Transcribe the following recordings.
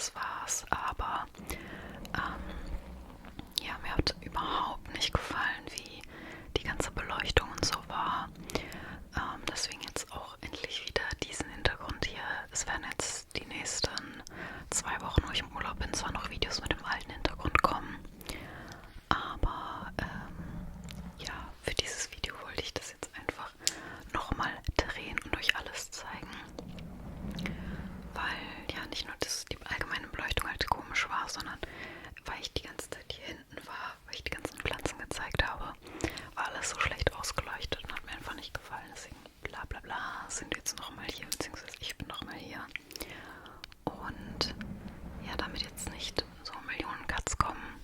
das war's. Aber ja, mir hat überhaupt nicht gefallen, wie die ganze Beleuchtung und so war. Deswegen jetzt auch endlich wieder diesen Hintergrund hier. Es werden jetzt die nächsten 2 Wochen, wo ich im Urlaub bin, zwar noch Videos mit dem alten Hintergrund kommen, aber ja, für dieses Video wollte ich das jetzt einfach nochmal drehen und euch alles zeigen. Weil ja nicht nur die allgemeine Beleuchtung halt komisch war, sondern weil ich die ganze Zeit hier hinten war, weil ich die ganzen Pflanzen gezeigt habe, war alles so schlecht ausgeleuchtet und hat mir einfach nicht gefallen. Deswegen bla bla bla sind wir jetzt nochmal hier, beziehungsweise ich bin nochmal hier. Und ja, damit jetzt nicht so Millionen Cuts kommen,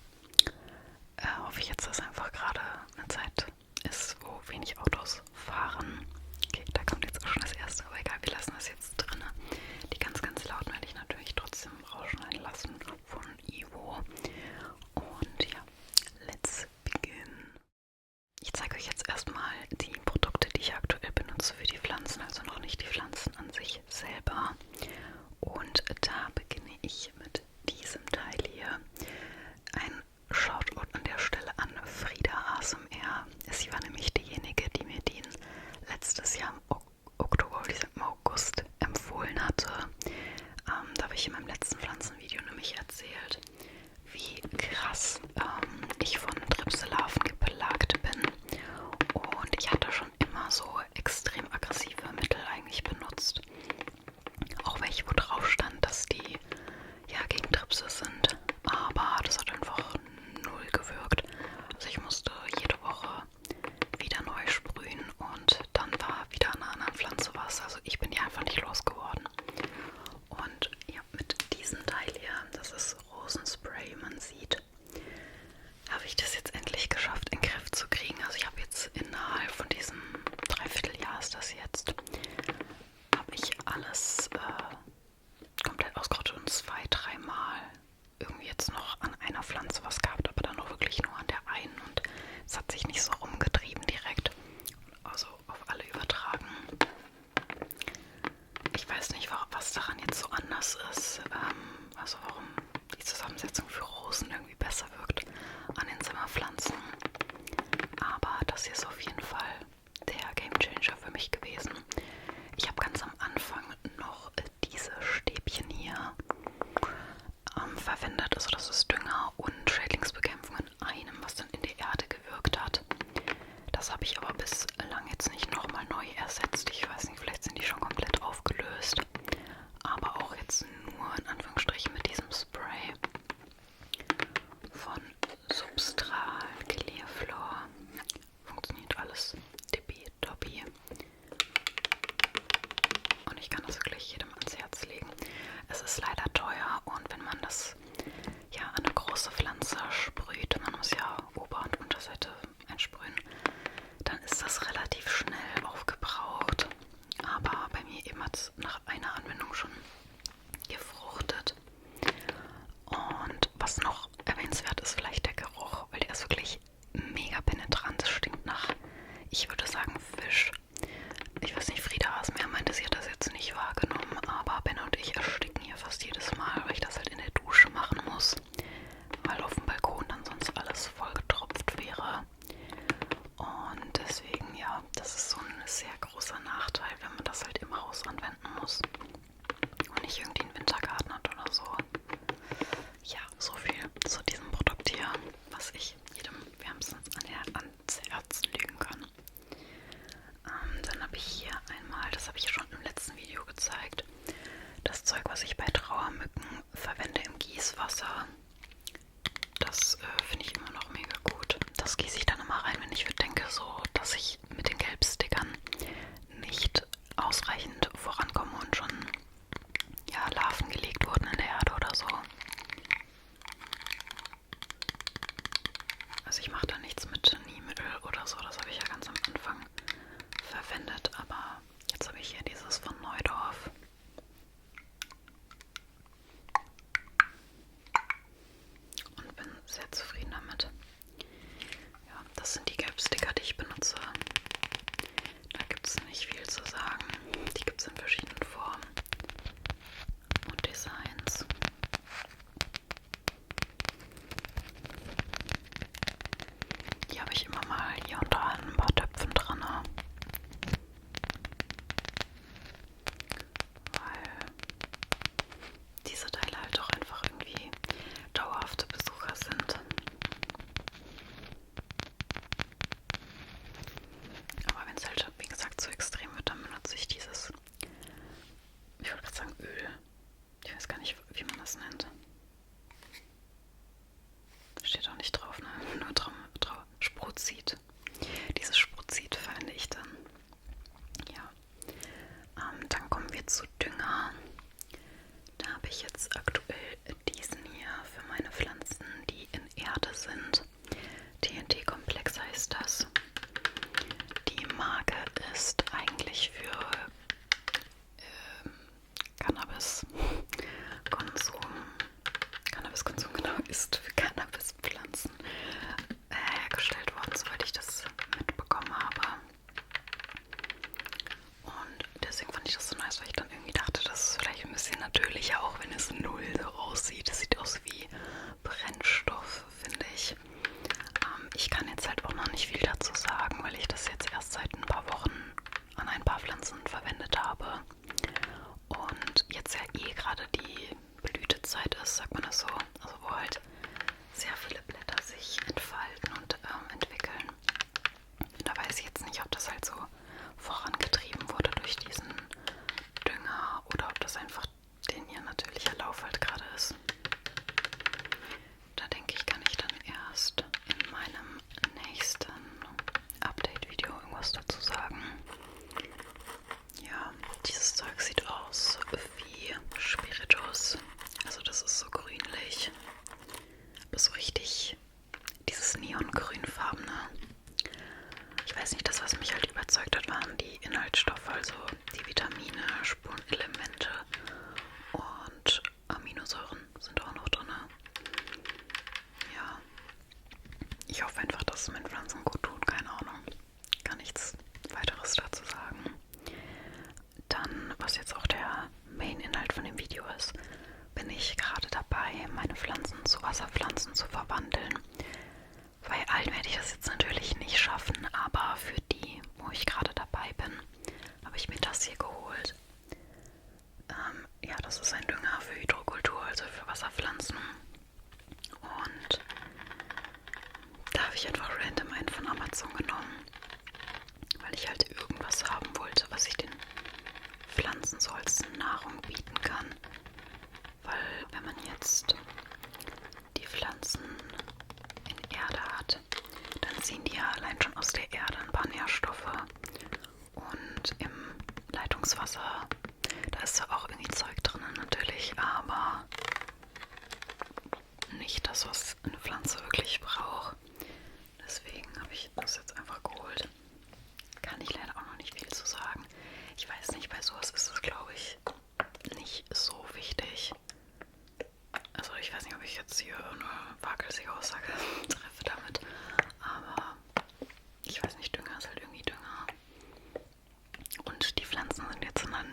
hoffe ich jetzt, dass einfach gerade eine Zeit ist, wo wenig Autos fahren. Okay, da kommt jetzt auch schon das erste, aber egal, wir lassen das jetzt drin. Die ganz, ganz lauten werde ich natürlich trotzdem rausschneiden lassen von Ivo. Und ja, let's begin. Ich zeige euch jetzt erstmal die Produkte, die ich aktuell benutze für die Pflanzen, also noch nicht die Pflanzen an sich selber. Und da beginne ich mit diesem Teil hier. Ein Shoutout an der Stelle an Frieda ASMR. Sie war nämlich diejenige, die mir den letztes Jahr im Oktober, im August empfohlen hatte. Da habe ich in meinem letzten Pflanzenvideo nämlich erzählt, wie krass ich von Tripselarven geplagt bin. Und ich hatte schon immer so extrem aggressive Mittel eigentlich benutzt. Auch welche, wo drauf stand, dass die ja gegen Tripse sind. Aber das hat einfach null gewirkt. Also ich musste jede Woche wieder neu sprühen und dann war wieder an einer anderen Pflanze was. Also ich bin die einfach nicht losgeworden. Und ja, mit diesem Teil hier, das ist Rosenspray, man sieht, habe ich das jetzt endlich geschafft, in den Griff zu kriegen. Also ich habe jetzt innerhalb von diesem Dreivierteljahr ist das jetzt, habe ich alles komplett ausgerottet und 2-, 3-mal irgendwie jetzt noch an einer Pflanze was gehabt, aber dann auch wirklich nur an der einen und es hat sich nicht so rumgetrieben direkt, also auf alle übertragen. Ich weiß nicht, was daran jetzt so anders ist, also warum die Zusammensetzung für Rosen irgendwie besser wirkt an den Zimmerpflanzen, aber das hier ist auf jeden Fall der Gamechanger für mich gewesen. Ich habe ganz am Anfang noch diese Stäbchen hier verwendet, also das ist Dünger und Schädlingsbekämpfung in einem, was dann in der Erde gewirkt hat. Das habe ich aber bislang jetzt nicht nochmal neu ersetzt. Ich weiß nicht, vielleicht sind die schon komplett aufgelöst. Aber auch jetzt nur in Anführungsstrichen mit diesem Spray von Substral Clearflor. Funktioniert alles tippitoppi. ich jetzt aktuell diesen hier für meine Pflanzen, die in Erde sind. TNT-Komplex heißt das. Die Marke ist eigentlich für Cannabiskonsum, genau, ist für Cannabispflanzen hergestellt worden, soweit ich das mitbekommen habe. Und deswegen fand ich das so nice, weil ich dann irgendwie dachte, das ist vielleicht ein bisschen natürlicher, auch wenn es null so aussieht. Es sieht aus wie Brennstoff, finde ich. Ich kann jetzt halt auch noch nicht viel dazu sagen, weil ich das jetzt erst seit ein paar Wochen an ein paar Pflanzen verwendet habe. Und jetzt ja eh gerade die Blütezeit ist, sagt man das so. Also wo halt sehr viele Blätter sich entfalten und entwickeln. Da weiß ich jetzt nicht, ob das halt so vorangetrieben wurde durch diesen Dünger oder ob das einfach den ihr natürlicher Lauf halt gerade ist. Da denke ich, kann ich dann erst in meinem nächsten Update-Video irgendwas dazu sagen. Ja, dieses Zeug sieht aus wie Spiritus. Also das ist so grünlich. Aber so richtig dieses neongrünfarbene. Ich weiß nicht, das, was mich halt überzeugt hat, waren die Inhaltsstoffe, also die Vitamine, Spurenelemente und Aminosäuren sind auch noch drin. Ja, ich hoffe einfach, dass es meinen Pflanzen gut tut, keine Ahnung. Kann nichts weiteres dazu sagen. Dann, was jetzt auch der Main-Inhalt von dem Video ist, bin ich gerade dabei, meine Pflanzen zu Wasserpflanzen zu verwandeln. Bei allen werde ich das jetzt natürlich nicht schaffen, aber für die, wo ich gerade dabei bin, habe ich mir das hier geholt. Ja, das ist ein Dünger für Hydrokultur, also für Wasserpflanzen. Und da habe ich einfach random einen von Amazon genommen, weil ich halt irgendwas haben wollte, was ich den Pflanzen so als Nahrung bieten kann. Weil wenn man jetzt die Pflanzen in Erde hat, dann ziehen die ja allein schon aus der Erde ein paar Nährstoffe. Und im Leitungswasser, da ist ja auch irgendwie Zeug drin natürlich, aber nicht das, was eine Pflanze wirklich braucht. Deswegen habe ich das jetzt einfach geholt. Kann ich leider auch noch nicht viel zu sagen. Ich weiß nicht, bei sowas ist es, glaube ich, nicht so wichtig. Also ich weiß nicht, ob ich jetzt hier eine waghalsige Aussage treffe damit. Aber ich weiß nicht, Dünger ist halt irgendwie Dünger. Und die Pflanzen sind jetzt dann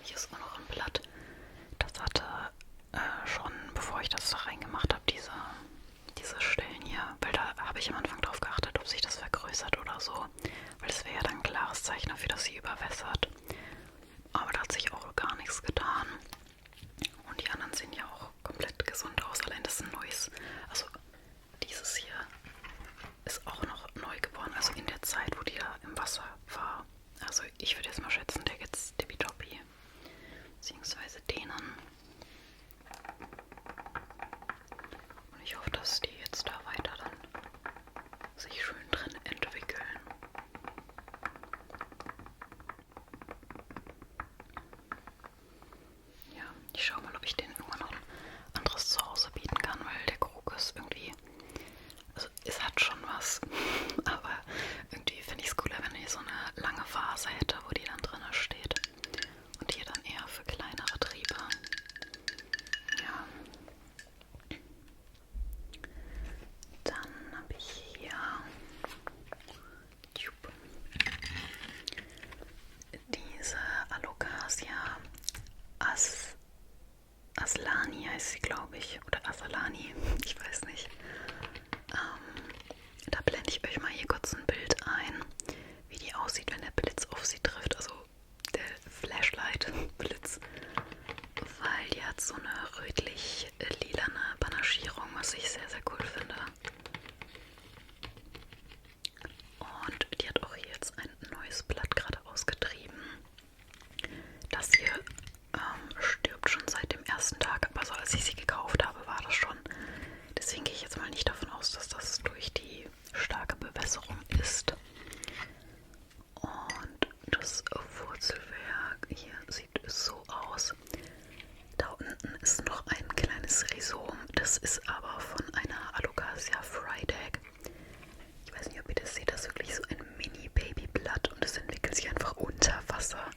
hier ist auch noch ein Blatt. Das hatte schon, bevor ich das da reingemacht habe, diese Stellen hier, weil da habe ich am Anfang drauf geachtet, ob sich das vergrößert oder so, weil das wäre ja dann ein klares Zeichen dafür, dass sie überwässert. Aber da hat sich auch gar nichts getan. Und die anderen sehen ja auch komplett gesund aus. Allein das ist ein neues, also dieses hier ist auch noch neu geworden, also in der Zeit, wo die da im Wasser war. Also ich würde jetzt mal schätzen, der geht's tippitoppi. Beziehungsweise denen. Und ich hoffe, dass die jetzt da weiter dann sich schön drin entwickeln. Ja, ich schaue mal, ob ich denen irgendwann noch ein anderes Zuhause bieten kann, weil der Krokus irgendwie, also es hat schon was, aber irgendwie finde ich es cooler, wenn ich so eine lange Vase hätte, wo die dann drin steht. Und hier dann eher für kleinere Triebe. Ja. Dann habe ich hier diese Alocasia Aslani heißt sie, glaube ich. Oder Asalani, ich weiß nicht. Da blende ich euch mal hier kurz ein Bild ein, wie die aussieht, wenn der Blitz auf sie trifft. Also der Flashlight-Blitz. Weil die hat so eine rötlich-lilane Panaschierung, was ich sehr, sehr cool finde. Und die hat auch hier jetzt ein neues Blatt gerade ausgetrieben. Das hier stirbt schon seit dem ersten Tag, aber so als ich sie gekauft habe, war das schon. Deswegen gehe ich jetzt mal nicht davon aus, dass das durch die starke Bewässerung ist. Und das Wurzelwerk hier sieht so aus. Da unten ist noch ein kleines Rhizom. Das ist aber von einer Alocasia Frydek. Ich weiß nicht, ob ihr das seht. Das ist wirklich so ein Mini-Babyblatt und es entwickelt sich einfach unter Wasser.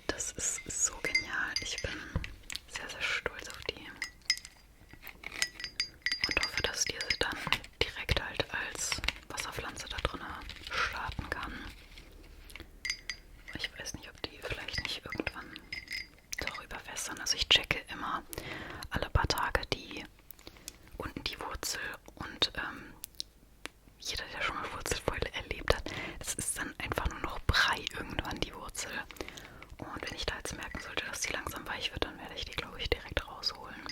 Das ist so genial. Ich bin sehr, sehr stolz auf die. Und hoffe, dass diese dann direkt halt als Wasserpflanze da drin starten kann. Ich weiß nicht, ob die vielleicht nicht irgendwann doch überwässern. Also ich checke immer alle paar Tage unten die Wurzel und jeder, der schon mal Wurzelfäule erlebt hat, das ist dann einfach nur noch Brei irgendwann, die Wurzel. Und wenn ich da jetzt merken sollte, dass die langsam weich wird, dann werde ich die, glaube ich, direkt rausholen.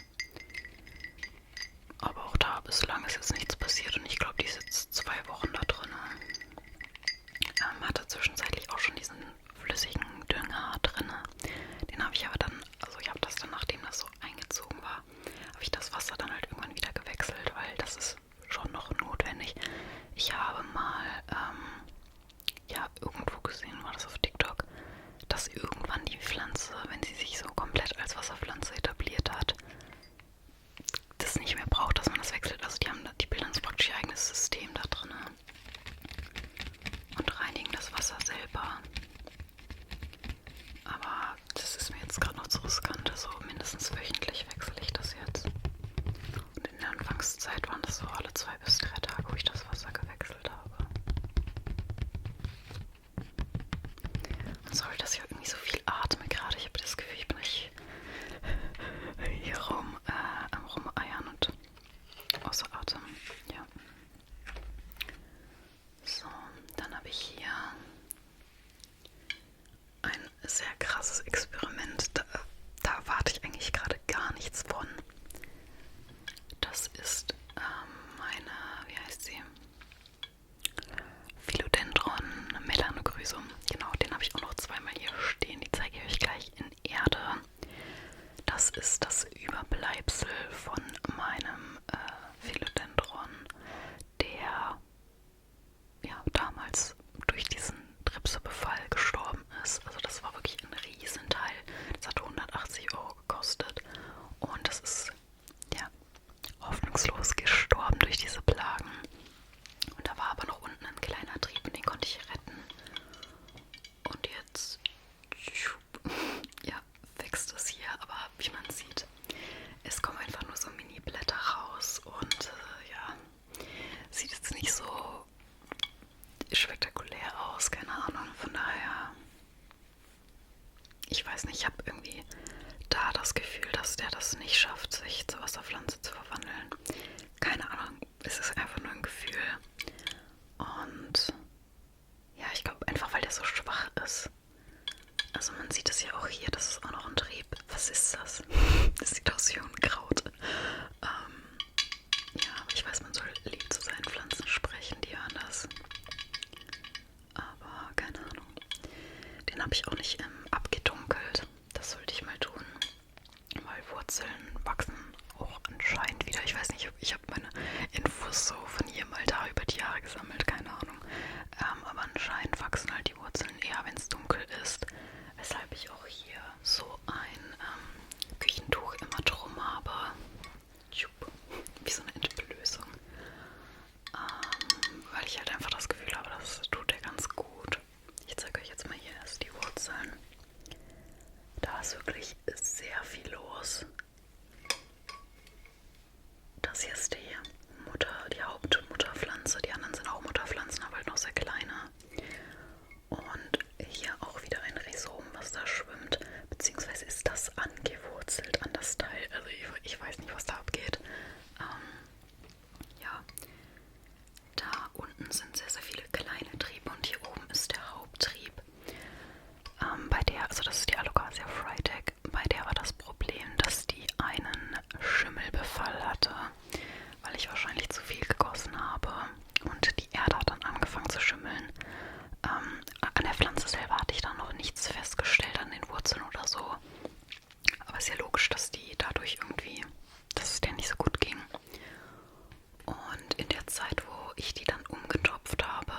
Aber auch da bislang ist jetzt nichts passiert und ich glaube, die ist jetzt 2 Wochen da drin. Hatte zwischenzeitlich auch schon diesen flüssigen Dünger drin. Den habe ich aber dann, also ich habe das dann, nachdem das so eingezogen war, habe ich das Wasser dann halt irgendwann wieder gewechselt, weil das ist schon noch notwendig. Ich habe mal, ja, irgendwo gesehen, war das auf TikTok, dass irgendwann die Pflanze, wenn sie sich so komplett als Wasserpflanze etabliert hat, das nicht mehr braucht, dass man das wechselt. Also die bilden so praktisch ihr eigenes System da drin und reinigen das Wasser selber. Aber das ist mir jetzt gerade noch zu riskant, also mindestens wöchentlich wechsle ich das jetzt. Und in der Anfangszeit waren das so alle 2 bis 3 Tage, wo ich das Wasser gewechselt habe. Und sorry, dass ich irgendwie so viel atme gerade. Ich habe das Gefühl, ich bin nicht hier am Rumeiern und außer Atem. Ja. So, dann habe ich hier ein sehr krasses Experiment. Da erwarte ich eigentlich gerade gar nichts von. Das ist meine, wie heißt sie? Philodendron Melanochrysum. Genau, den habe ich auch noch zweimal hier stehen. Die zeige ich euch gleich in Erde. Das ist das Überbleibsel von meinem Philodendron, der ja damals durch diesen Tripsebefall gestorben ist. Also das war wirklich ein Riesenteil. Das hat 180 € gekostet. Und das ist ja hoffnungslos gestorben durch diese Plagen. Und da war aber noch unten ein kleiner Trieb und den konnte ich retten. Und jetzt ja, wächst es hier, aber wie man sieht, es kommen einfach nur so Mini-Blätter raus und ja, sieht jetzt nicht so spektakulär aus, keine Ahnung. Von daher, ich weiß nicht, ich habe irgendwie das Gefühl, dass der das nicht schafft, sich zur Wasserpflanze zu verwandeln. Keine Ahnung, es ist einfach nur ein Gefühl. Und ja, ich glaube einfach, weil der so schwach ist. Also man sieht es ja auch hier, das ist auch noch ein Trieb. Was ist das? Das sieht aus wie Unkraut. Ja, aber ich weiß, man soll lieb zu seinen Pflanzen sprechen, die hören das. Aber keine Ahnung. Den habe ich auch nicht abgedunkelt. Das sollte ich mal tun. Weil Wurzeln wachsen auch anscheinend wieder. Ich weiß nicht, ich habe meine Infos so von hier mal da über die Jahre gesammelt, keine Ahnung. Aber anscheinend wachsen halt die Wurzeln eher, wenn es dunkel ist. Weshalb ich auch hier so ein Küchentuch immer drum habe. Wie so eine Entblößung. Weil ich halt einfach das Gefühl habe, das tut der ganz gut. Ich zeige euch jetzt mal hier erst die Wurzeln. Da ist wirklich sehr viel los. Das hier ist die Hauptmutterpflanze. Die anderen sind auch Mutterpflanzen, aber halt noch sehr kleine. Und hier auch wieder ein Rhizom, was da schwimmt. Beziehungsweise ist das angewurzelt an das Teil. Also ich weiß nicht, was da abgeht. Ja. Da unten sind sehr, sehr viele kleine Triebe und hier oben ist der Haupttrieb. Bei der, also das ist die Alocasia Freitag, bei der war das Problem, dass die einen Schimmelbefall hatte, weil ich wahrscheinlich zu viel gegossen habe und die Erde hat dann angefangen zu schimmeln. An der Pflanze selber hatte ich dann noch nichts festgestellt, an den Wurzeln oder so. Aber es ist ja logisch, dass die dadurch irgendwie, dass es denen nicht so gut ging. Und in der Zeit, wo ich die dann umgetopft habe,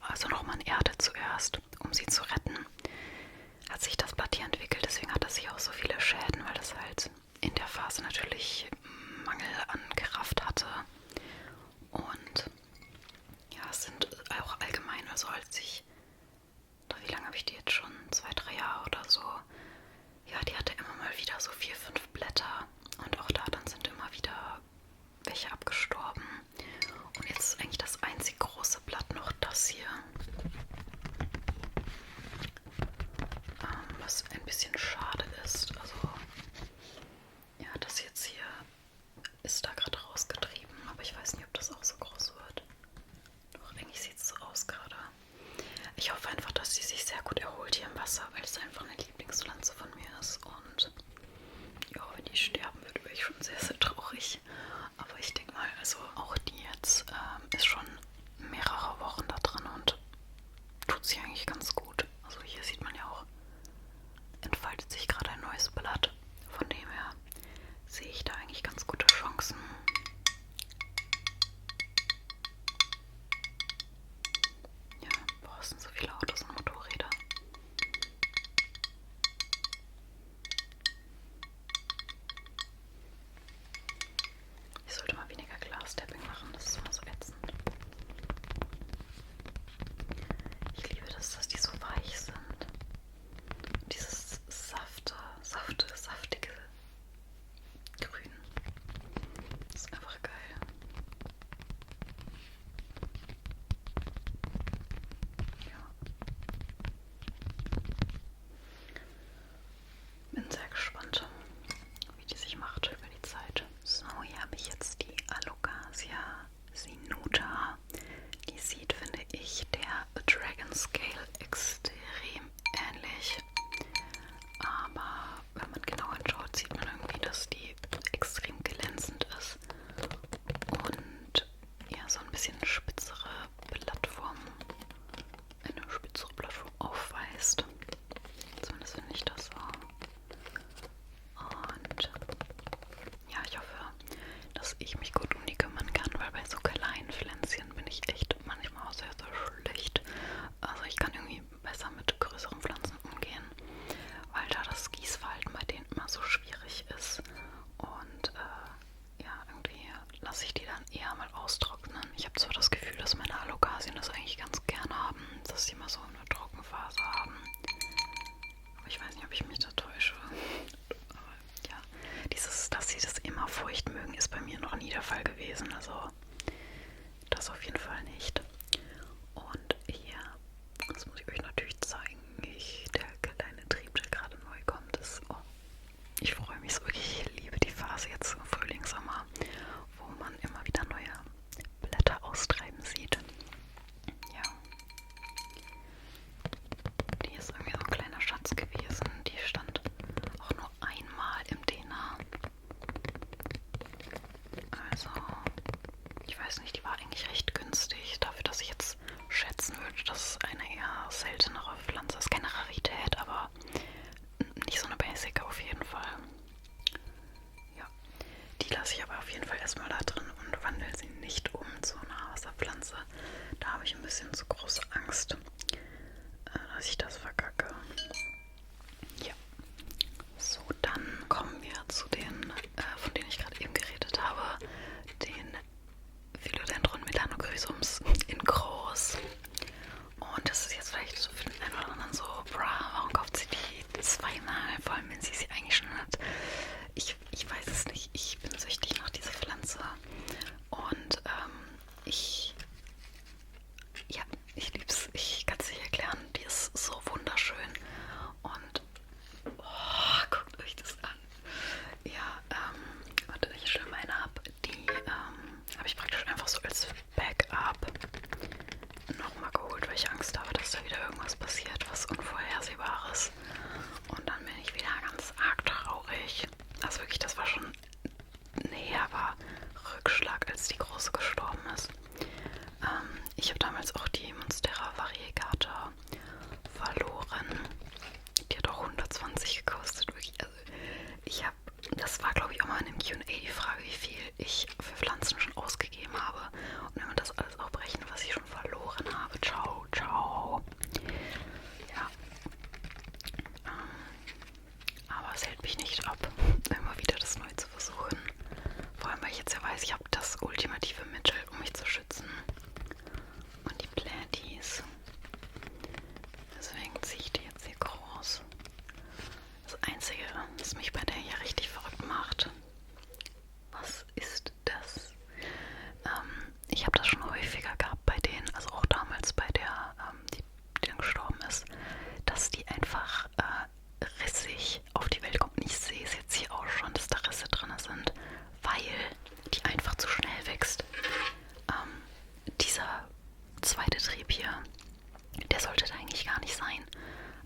also nochmal in Erde zuerst, um sie zu retten, hat sich das Blatt hier entwickelt. Deswegen hat das hier auch so viele Schäden, weil das halt in der Phase natürlich Mangel an Kraft hatte. Und ja, es sind auch allgemein, also als ich, wie lange habe ich die jetzt schon? 2, 3 Jahre oder so. Ja, die hatte immer mal wieder so 4, 5 Blätter. Und auch da dann sind immer wieder welche abgestorben. Und jetzt ist eigentlich das einzig große Blatt noch das hier. Was ein bisschen schade ist. Also, ja, das jetzt hier ist da gerade rausgetrieben. Aber ich weiß nicht, ob das auch so groß wird. Doch, eigentlich sieht es so aus gerade. Ich hoffe einfach, dass sie sich sehr gut erholt hier im Wasser, weil es einfach eine Lieblingspflanze von mir ist. Und ja, wenn die sterben würde, wäre ich schon sehr, sehr traurig. Aber ich denke mal, also auch die jetzt ist schon mehrere Wochen da drin und tut sie eigentlich ganz gut. Also hier sieht man ja auch, entfaltet sich gerade ein neues Blatt. Von dem her sehe ich da eigentlich ganz gute Chancen. das hält mich nicht ab, immer wieder das neu zu versuchen. Vor allem, weil ich jetzt ja weiß, ich habe das ultimative Mittel, um mich zu schützen. Und die Planties. Deswegen ziehe ich die jetzt hier groß. Das Einzige, das mich bei der hier richtig verrückt macht, was ist das? Ich habe das schon häufiger gehabt bei denen, also auch damals bei der, die dann gestorben ist, dass die einfach rissig auf die Welt kommt. Und ich sehe es jetzt hier auch schon, dass da Risse drin sind, weil die einfach zu schnell wächst. Dieser zweite Trieb hier, der sollte da eigentlich gar nicht sein.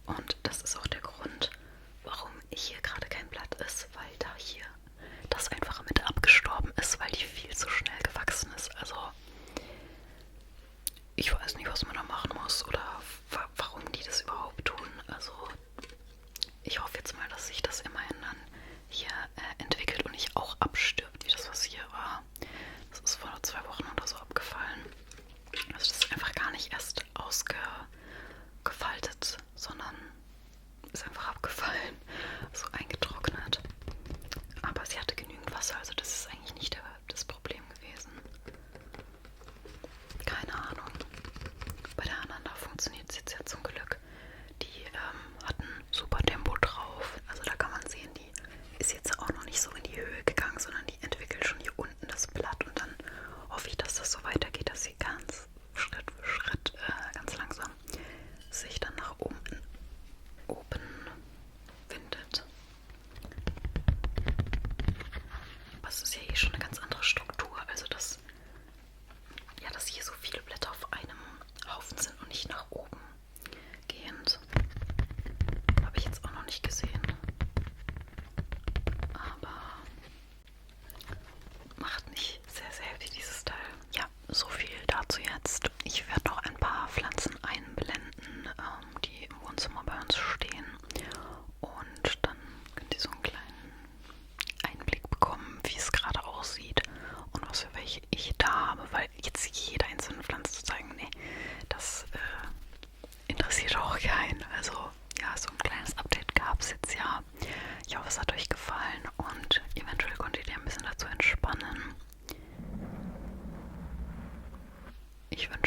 Und das ist auch der Grund, warum hier gerade kein Blatt ist, weil da hier das einfach mit abgestorben ist, weil die viel zu schnell gewachsen ist. Also ich weiß nicht, was man da machen muss oder warum die das überhaupt tun. Also ich hoffe jetzt mal, dass sich das immerhin dann hier entwickelt und nicht auch abstirbt, wie das was hier war. Das ist vor 2 Wochen oder so abgefallen. Also das ist einfach gar nicht erst ausgefaltet, sondern ist einfach abgefallen, so eingetrocknet. Aber sie hatte genügend Wasser, also das ist eigentlich nicht das Problem gewesen. Keine Ahnung. Bei der anderen da funktioniert es jetzt ja zum Glück. Die hatten super Tempo drauf. Also da kann man sehen, die ist jetzt auch noch nicht so in die Höhe gegangen, sondern die entwickelt schon hier unten das Blatt. Und dann hoffe ich, dass das so weitergeht, dass sie ganz Schritt für Schritt, ganz langsam sich dann nach oben windet. Aber es ist ja eh schon eine ganz andere Struktur. Also dass hier so viele Blätter auf einem Haufen sind und nicht nach oben gehend. Habe ich jetzt auch noch nicht gesehen. Aber macht mich sehr, sehr happy, dieses Teil. Ja, so viel dazu jetzt. Ich werde noch ein paar Pflanzen einblenden, die im Wohnzimmer bei uns stehen. Und dann könnt ihr so einen kleinen Einblick bekommen, wie es gerade aussieht und was für welche ich da habe, weil jetzt jede einzelne Pflanze zu zeigen, nee, das interessiert auch keinen. Also ja, so ein kleines Update gab es jetzt ja. Ich hoffe, es hat euch gefallen und eventuell konntet ihr ein bisschen dazu entspannen. Ich wünsche